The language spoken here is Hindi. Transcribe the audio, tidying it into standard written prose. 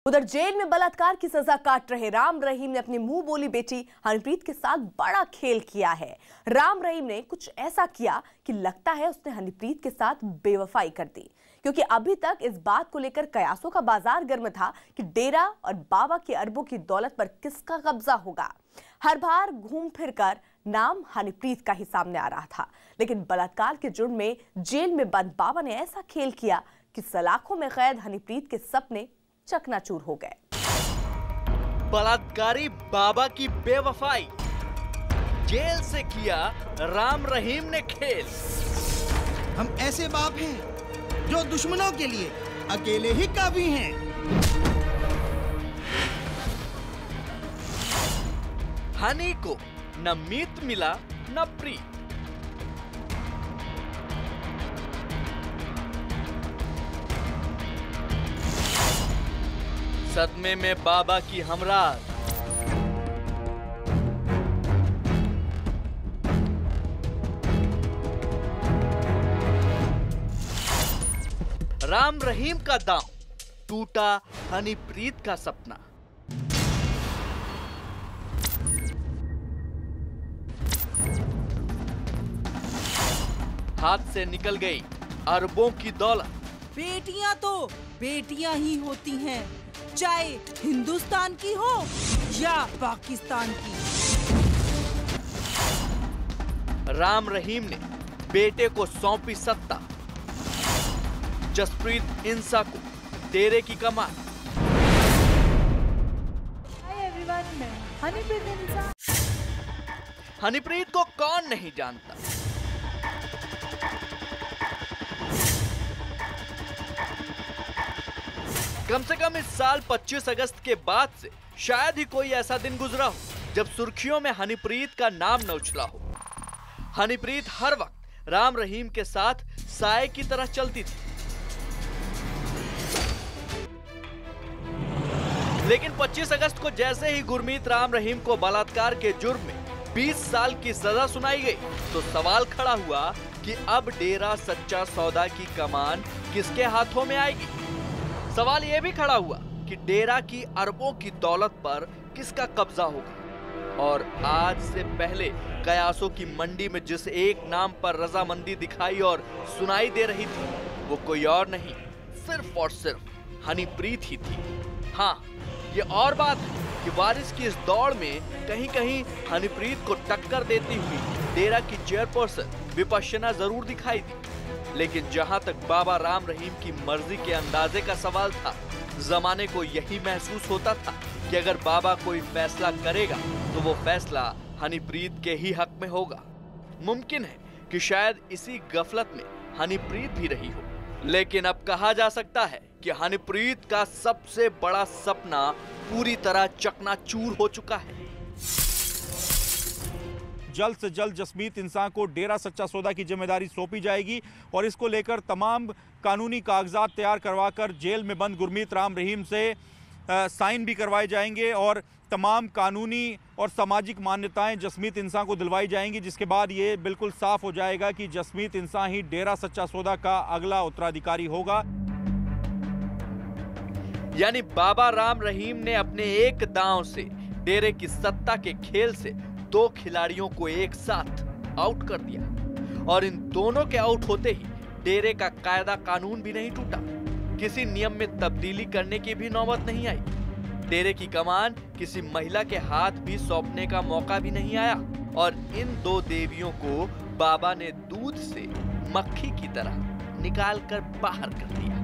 उधर जेल में बलात्कार की सजा काट रहे राम रहीम ने अपनी मुंह बोली बेटी हनीप्रीत के साथ बड़ा खेल किया है। राम रहीम ने कुछ ऐसा किया कि लगता है उसने हनीप्रीत के साथ बेवफाई कर दी, क्योंकि अभी तक इस बात को लेकर कयासों का बाजार गर्म था कि डेरा और बाबा की अरबों की दौलत पर किसका कब्जा होगा। हर बार घूम फिर कर नाम हनीप्रीत का ही सामने आ रहा था, लेकिन बलात्कार के जुर्म में जेल में बंद बाबा ने ऐसा खेल किया कि सलाखों में कैद हनीप्रीत के सपने चकनाचूर हो गए। बलात्कारी बाबा की बेवफाई, जेल से किया राम रहीम ने खेल। हम ऐसे बाप हैं जो दुश्मनों के लिए अकेले ही काफी हैं। हनी को न मीत मिला न प्रीत। सदमे में बाबा की हमराज, राम रहीम का दांव, टूटा हनीप्रीत का सपना। हाथ से निकल गई अरबों की दौलत। बेटियां तो बेटियां ही होती हैं, चाहे हिंदुस्तान की हो या पाकिस्तान की। राम रहीम ने बेटे को सौंपी सत्ता, जसप्रीत इंसा को डेरे की कमान। हाय एवरीवन, मैं हनीप्रीत इंसा। हनीप्रीत को कौन नहीं जानता। कम से कम इस साल 25 अगस्त के बाद से शायद ही कोई ऐसा दिन गुजरा हो जब सुर्खियों में हनीप्रीत का नाम न उछला हो। हनीप्रीत हर वक्त राम रहीम के साथ साए की तरह चलती थी, लेकिन 25 अगस्त को जैसे ही गुरमीत राम रहीम को बलात्कार के जुर्म में 20 साल की सजा सुनाई गई, तो सवाल खड़ा हुआ कि अब डेरा सच्चा सौदा की कमान किसके हाथों में आएगी। सवाल यह भी खड़ा हुआ कि डेरा की अरबों की दौलत पर किसका कब्जा होगा। और आज से पहले कयासों की मंडी में जिस एक नाम पर रजामंदी दिखाई और सुनाई दे रही थी, वो कोई और नहीं, सिर्फ और सिर्फ हनीप्रीत ही थी। हाँ, ये और बात है कि वारिस की इस दौड़ में कहीं कहीं हनीप्रीत को टक्कर देती हुई डेरा की चेयरपर्सन विपश्यना जरूर दिखाई दी, लेकिन जहां तक बाबा राम रहीम की मर्जी के अंदाजे का सवाल था, जमाने को यही महसूस होता था कि अगर बाबा कोई फैसला करेगा तो वो फैसला हनीप्रीत के ही हक में होगा। मुमकिन है कि शायद इसी गफलत में हनीप्रीत भी रही हो, लेकिन अब कहा जा सकता है कि हनीप्रीत का सबसे बड़ा सपना पूरी तरह चकनाचूर हो चुका है। जल्द से जल्द जसमीत इंसान को डेरा सच्चा सौदा की जिम्मेदारी सौंपी जाएगी और इसको लेकर तमाम कानूनी कागजात तैयार करवाकर जेल में बंद गुरमीत राम रहीम से साइन भी करवाए जाएंगे और तमाम कानूनी और सामाजिक मान्यताएं जसमीत इंसान को दिलवाई जाएंगी, जिसके बाद ये बिल्कुल साफ हो जाएगा कि जसमीत इंसान ही डेरा सच्चा सौदा का अगला उत्तराधिकारी होगा। यानी बाबा राम रहीम ने अपने एक दांव से डेरे की सत्ता के खेल से 2 खिलाड़ियों को एक साथ आउट कर दिया, और इन दोनों के आउट होते ही डेरे का कायदा कानून भी नहीं टूटा, किसी नियम में तब्दीली करने की भी नौबत नहीं आई, डेरे की कमान किसी महिला के हाथ भी सौंपने का मौका भी नहीं आया, और इन 2 देवियों को बाबा ने दूध से मक्खी की तरह निकाल कर बाहर कर दिया।